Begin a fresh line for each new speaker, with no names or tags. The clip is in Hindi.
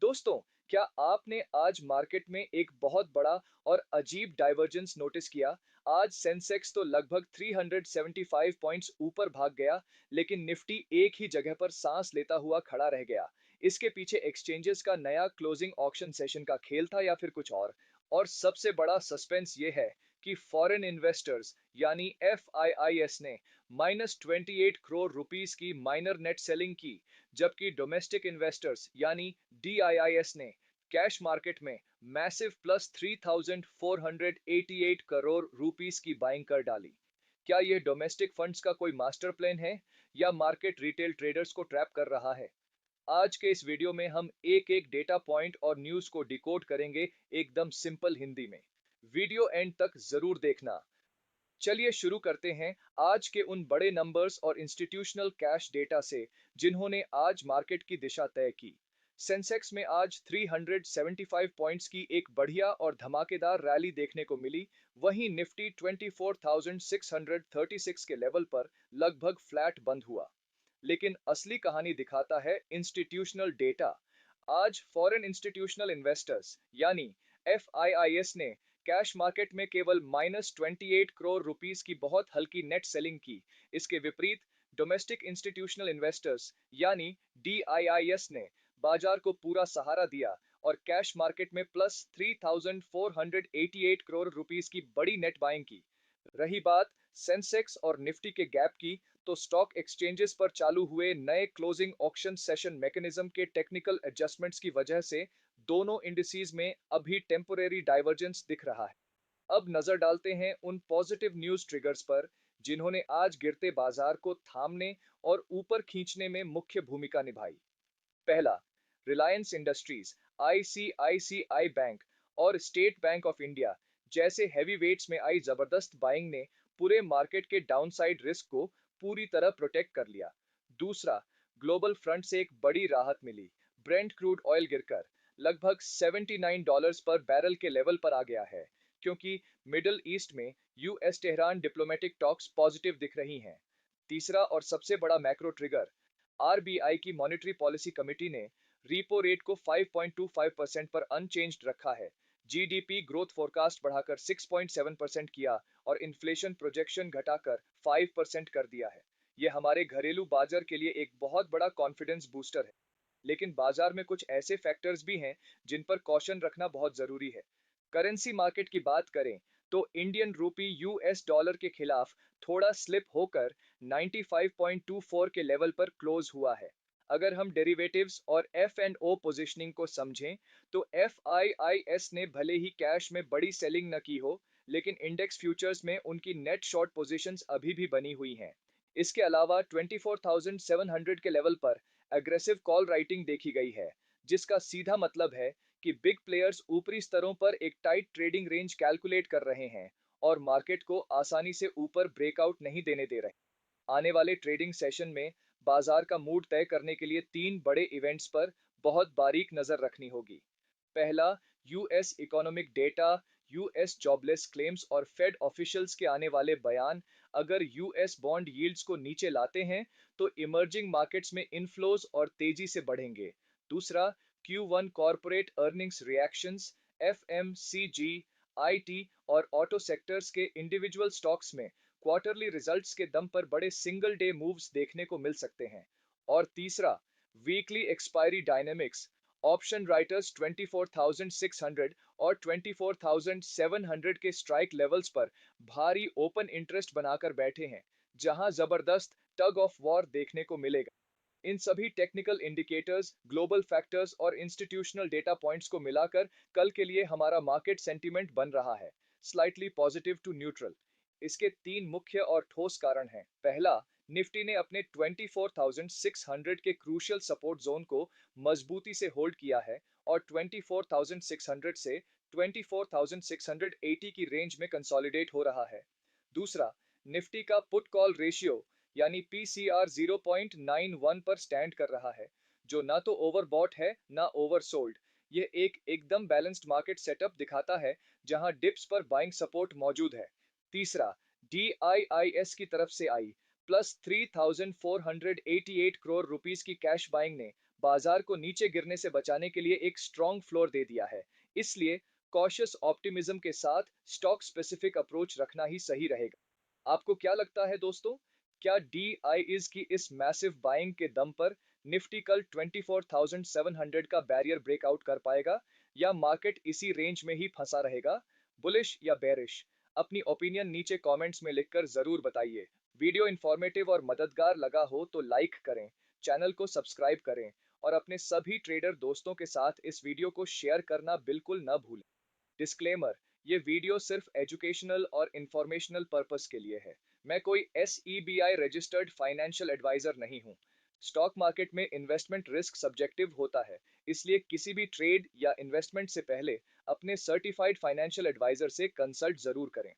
दोस्तों, क्या आपने आज मार्केट में एक बहुत बड़ा और अजीब डाइवर्जेंस नोटिस किया? आज सेंसेक्स तो लगभग 375 पॉइंट्स ऊपर भाग गया, लेकिन निफ्टी एक ही जगह पर सांस लेता हुआ खड़ा रह गया। इसके पीछे एक्सचेंजेस का नया क्लोजिंग ऑक्शन सेशन का खेल था या फिर कुछ और? और सबसे बड़ा सस्पेंस ये है कि फॉरेन इन्वेस्टर्स यानी एफआईआईएस ने -28 करोड़ रुपीस की माइनर नेट सेलिंग की, जबकि डोमेस्टिक इन्वेस्टर्स यानी डीआईआईएस ने कैश मार्केट में मैसिव प्लस 3,488 करोड़ रुपीस की बाइंग कर डाली। क्या ये डोमेस्टिक फंड्स का कोई मास्टर प्लान है या मार्केट रिटेल ट्रेडर्स को ट्रैप कर रहा है? आज के इस वीडियो में हम एक एक डेटा पॉइंट और न्यूज को डिकोड करेंगे, एकदम सिंपल हिंदी में। वीडियो एंड तक जरूर देखना। चलिए शुरू करते हैं आज के उन बड़े नंबर्स और इंस्टीट्यूशनल कैश डेटा से जिन्होंने आज मार्केट की दिशा तय की। सेंसेक्स में आज 375 पॉइंट्स की एक बढ़िया और धमाकेदार रैली देखने को मिली। वहीं निफ्टी 24,636 के लेवल पर लगभग फ्लैट बंद हुआ। लेकिन असली कहानी दिखाता है इंस्टीट्यूशनल डेटा। आज फॉरेन इंस्टीट्यूशनल इन्वेस्टर्स यानी एफआईआईएस ने कैश मार्केट में केवल -28 करोड़ रुपीस की बहुत हल्की नेट सेलिंग की। इसके विपरीत डोमेस्टिक इंस्टीट्यूशनल इन्वेस्टर्स यानी डीआईआईएस ने बाजार को पूरा सहारा दिया और कैश मार्केट में प्लस 3,488 करोड़ रुपीस की बड़ी नेट बाइंग की। रही बात सेंसेक्स और निफ्टी के गैप की, तो स्टॉक एक्सचेंजेस पर चालू हुए नए क्लोजिंग ऑक्शन सेशन मैकेनिज्म के टेक्निकल एडजस्टमेंट्स की वजह से दोनों इंडिसेस में अभी टेम्पोरेरी डाइवर्जेंस दिख रहा है। अब नजर डालते हैं उन पॉजिटिव न्यूज ट्रिगर्स पर जिन्होंने आज गिरते बाजार को थामने और ऊपर खींचने में मुख्य भूमिका निभाई। पहला, रिलायंस इंडस्ट्रीज, आईसीआईसीआई बैंक और स्टेट बैंक ऑफ इंडिया जैसे हैवी वेट्स में आई जबरदस्त बाइंग ने पूरे मार्केट के डाउनसाइड रिस्क को पूरी तरह प्रोटेक्ट कर लिया। दूसरा, ग्लोबल फ्रंट से एक बड़ी राहत मिली। ब्रेंट क्रूड ऑयल गिरकर लगभग $79 पर बैरल के लेवल पर आ गया है, क्योंकि मिडिल ईस्ट में US Tehran diplomatic talks positive दिख रही हैं। तीसरा और सबसे बड़ा मैक्रो ट्रिगर, आरबीआई की मॉनेटरी पॉलिसी कमेटी ने रीपो रेट को 5.25% पर अनचेंज्ड रखा है। जीडीपी ग्रोथ फोरकास्ट बढ़ाकर 6.7% किया और इन्फ्लेशन प्रोजेक्शन घटाकर 5% कर दिया है। यह हमारे घरेलू बाजार के लिए एक बहुत बड़ा कॉन्फिडेंस बूस्टर है। लेकिन बाजार में कुछ ऐसे फैक्टर्स भी हैं जिन पर कॉशन रखना बहुत जरूरी है। करेंसी मार्केट की बात करें तो इंडियन रूपी यूएस डॉलर के खिलाफ थोड़ा स्लिप होकर 95.24 के लेवल पर क्लोज हुआ है। अगर हम डेरिवेटिव्स और एफ एंड ओ पोजिशनिंग को समझें तो एफआईआईएस ने भले ही कैश में बड़ी सेलिंग न की हो, लेकिन इंडेक्स फ्यूचर्स में उनकी नेट शॉर्ट पोजीशंस अभी भी बनी हुई हैं। इसके अलावा 24,700 के लेवल पर एग्रेसिव कॉल राइटिंग देखी गई है, जिसका सीधा मतलब है कि बिग प्लेयर्स ऊपरी स्तरों पर एक टाइट ट्रेडिंग रेंज कैलकुलेट कर रहे हैं और मार्केट को आसानी से ऊपर ब्रेकआउट नहीं देने दे रहे। आने वाले ट्रेडिंग सेशन में बाजार का मूड तय करने के लिए तीन बड़े इवेंट्स पर बहुत बारीक नजर रखनी होगी। पहला, US economic data, US jobless claims और फेड ऑफिशियल्स के आने वाले बयान अगर यूएस बॉन्ड यील्ड्स को नीचे लाते हैं तो इमर्जिंग मार्केट्स में इनफ्लोज और तेजी से बढ़ेंगे। दूसरा, Q1 corporate earnings reactions, FMCG, IT और ऑटो सेक्टर्स के इंडिविजुअल स्टॉक्स में क्वार्टरली रिजल्ट्स के दम पर बड़े सिंगल डे मूव्स देखने को मिल सकते हैं। और तीसरा, weekly expiry dynamics, option writers 24,600 और 24,700 के स्ट्राइक लेवल्स पर भारी ओपन इंटरेस्ट बनाकर बैठे हैं, जहां जबरदस्त टग ऑफ वॉर देखने को मिलेगा। इन सभी टेक्निकल इंडिकेटर्स, ग्लोबल फैक्टर्स और इंस्टीट्यूशनल डेटा पॉइंट्स को मिलाकर कल के लिए हमारा मार्केट सेंटीमेंट बन रहा है स्लाइटली पॉजिटिव टू न्यूट्रल। इसके तीन मुख्य और ठोस कारण हैं। पहला, निफ्टी ने अपने 24,600 के क्रूशियल सपोर्ट जोन को मजबूती से होल्ड किया है और 24,600 से 24,680 की रेंज में कंसोलिडेट हो रहा है। दूसरा, निफ्टी का पुट कॉल रेशियो यानी पीसीआर 0.91 पर स्टैंड कर रहा है, जो ना तो ओवरबॉट है ना ओवरसोल्ड। यह एक एकदम बैलेंस्ड मार्केट सेटअप दिखाता है जहां डिप्स पर बाइंग सपोर्ट मौजूद है। तीसरा, डीआईआईएस की तरफ से आई प्लस 3,488 करोड़ रुपीस की कैश बाइंग ने बाजार को नीचे गिरने से बचाने के लिए एक स्ट्रॉन्ग फ्लोर दे दिया है। इसलिए कॉशियस ऑप्टिमिज्म के साथ स्टॉक स्पेसिफिक अप्रोच रखना ही सही रहेगा। आपको क्या लगता है दोस्तों? क्या DIs की इस मैसिव बाइंग के दम पर निफ्टी कल 24,700 का बैरियर ब्रेकआउट कर पाएगा, या मार्केट इसी रेंज में ही फंसा रहेगा? बुलिश या बेरिश? अपनी ओपिनियन नीचे कमेंट्स में लिखकर जरूर बताइए। वीडियो इंफॉर्मेटिव और मददगार लगा हो तो लाइक करें, चैनल को सब्सक्राइब करें और अपने सभी ट्रेडर दोस्तों के साथ इस वीडियो को शेयर करना बिल्कुल न भूलें। डिस्क्लेमर, ये वीडियो सिर्फ एजुकेशनल और इंफॉर्मेशनल पर्पस के लिए है। मैं कोई SEBI रजिस्टर्ड फाइनेंशियल एडवाइजर नहीं हूँ। स्टॉक मार्केट में इन्वेस्टमेंट रिस्क सब्जेक्टिव होता है, इसलिए किसी भी ट्रेड या इन्वेस्टमेंट से पहले अपने सर्टिफाइड फाइनेंशियल एडवाइजर से कंसल्ट जरूर करें।